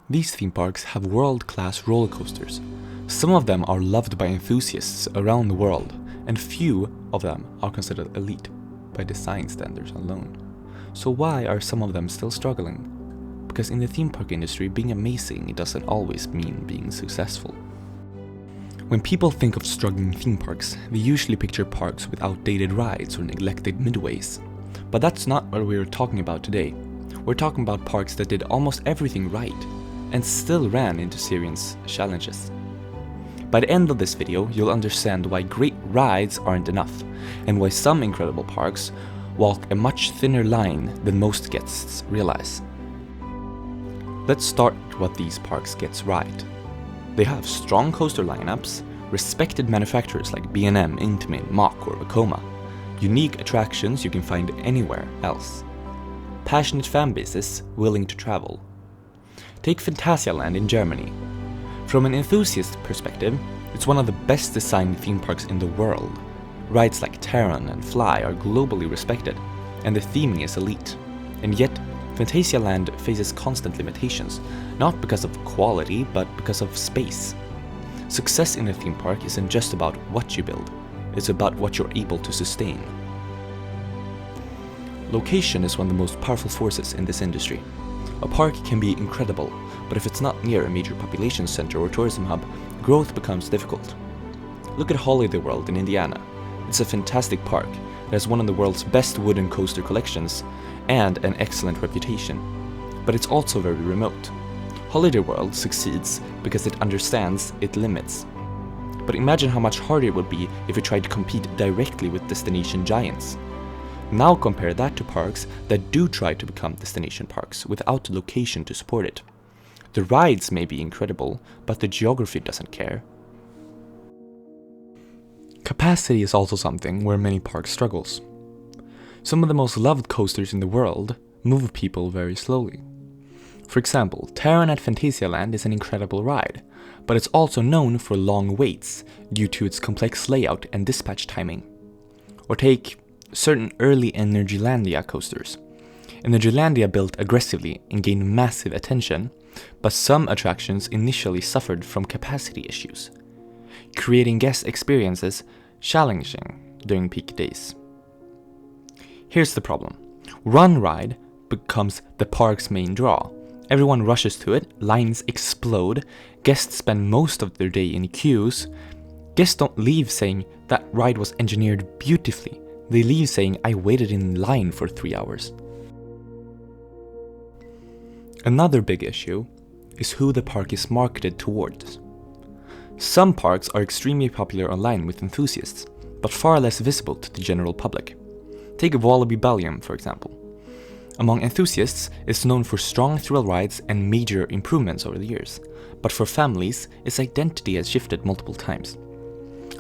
These theme parks have world-class roller coasters. Some of them are loved by enthusiasts around the world, and few of them are considered elite by design standards alone. So why are some of them still struggling? Because in the theme park industry, being amazing doesn't always mean being successful. When people think of struggling theme parks, they usually picture parks with outdated rides or neglected midways. But that's not what we're talking about today. We're talking about parks that did almost everything right, and still ran into serious challenges. By the end of this video, you'll understand why great rides aren't enough, and why some incredible parks walk a much thinner line than most guests realize. Let's start with what these parks gets right. They have strong coaster lineups, respected manufacturers like B&M, Intamin, Mach or Vekoma, unique attractions you can find anywhere else, passionate fan bases willing to travel. Take Phantasialand in Germany. From an enthusiast perspective, it's one of the best designed theme parks in the world. Rides like Terran and Fly are globally respected, and the theming is elite. And yet, Phantasialand faces constant limitations, not because of quality, but because of space. Success in a theme park isn't just about what you build, it's about what you're able to sustain. Location is one of the most powerful forces in this industry. A park can be incredible, but if it's not near a major population center or tourism hub, growth becomes difficult. Look at Holiday World in Indiana. It's a fantastic park that has one of the world's best wooden coaster collections and an excellent reputation. But it's also very remote. Holiday World succeeds because it understands its limits. But imagine how much harder it would be if it tried to compete directly with destination giants. Now compare that to parks that do try to become destination parks without the location to support it. The rides may be incredible, but the geography doesn't care. Capacity is also something where many parks struggles. Some of the most loved coasters in the world move people very slowly. For example, Terran at Phantasialand is an incredible ride, but it's also known for long waits due to its complex layout and dispatch timing. Or take certain early Energylandia coasters. Energylandia built aggressively and gained massive attention, but some attractions initially suffered from capacity issues, creating guest experiences challenging during peak days. Here's the problem. One ride becomes the park's main draw. Everyone rushes to it, lines explode, guests spend most of their day in queues. Guests don't leave saying, "That ride was engineered beautifully." They leave saying, "I waited in line for 3 hours." Another big issue is who the park is marketed towards. Some parks are extremely popular online with enthusiasts, but far less visible to the general public. Take Wallaby Belgium, for example. Among enthusiasts, it's known for strong thrill rides and major improvements over the years, but for families, its identity has shifted multiple times.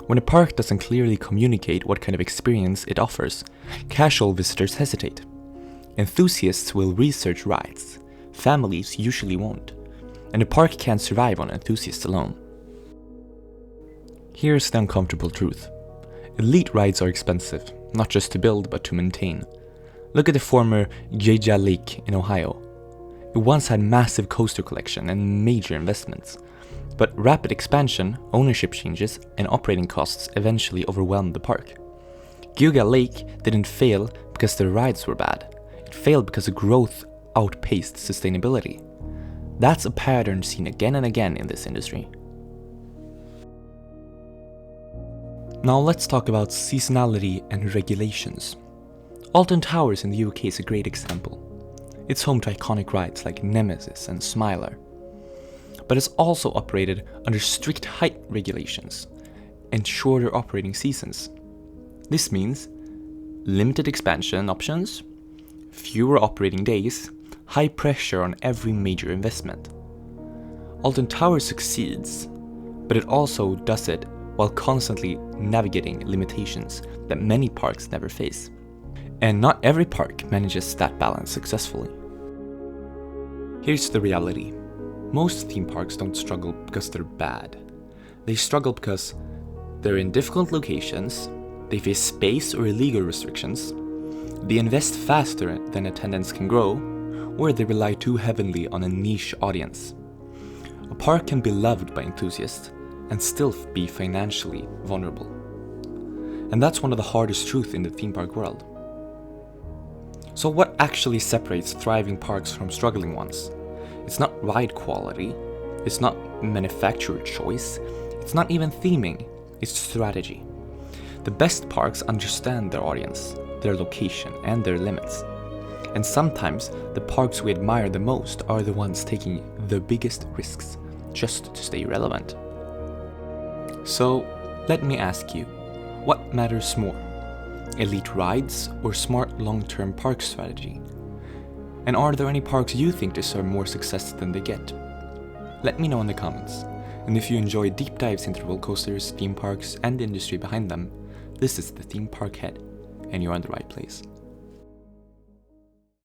When a park doesn't clearly communicate what kind of experience it offers, casual visitors hesitate. Enthusiasts will research rides. Families usually won't. And a park can't survive on enthusiasts alone. Here's the uncomfortable truth. Elite rides are expensive, not just to build but to maintain. Look at the former Georgia Lake in Ohio. It once had massive coaster collection and major investments. But rapid expansion, ownership changes, and operating costs eventually overwhelmed the park. Georgia Lake didn't fail because the rides were bad. It failed because the growth outpaced sustainability. That's a pattern seen again and again in this industry. Now let's talk about seasonality and regulations. Alton Towers in the UK is a great example. It's home to iconic rides like Nemesis and Smiler. But it's also operated under strict height regulations and shorter operating seasons. This means limited expansion options, fewer operating days, high pressure on every major investment. Alton Towers succeeds, but it also does it while constantly navigating limitations that many parks never face. And not every park manages that balance successfully. Here's the reality. Most theme parks don't struggle because they're bad. They struggle because they're in difficult locations, they face space or illegal restrictions, they invest faster than attendance can grow, or they rely too heavily on a niche audience. A park can be loved by enthusiasts and still be financially vulnerable. And that's one of the hardest truths in the theme park world. So what actually separates thriving parks from struggling ones? It's not ride quality, it's not manufacturer choice, it's not even theming, it's strategy. The best parks understand their audience, their location, and their limits. And sometimes the parks we admire the most are the ones taking the biggest risks just to stay relevant. So let me ask you, what matters more? Elite rides or smart long-term park strategy? And are there any parks you think deserve more success than they get? Let me know in the comments. And if you enjoy deep dives into roller coasters, theme parks, and the industry behind them, this is the Theme Park Head, and you're in the right place.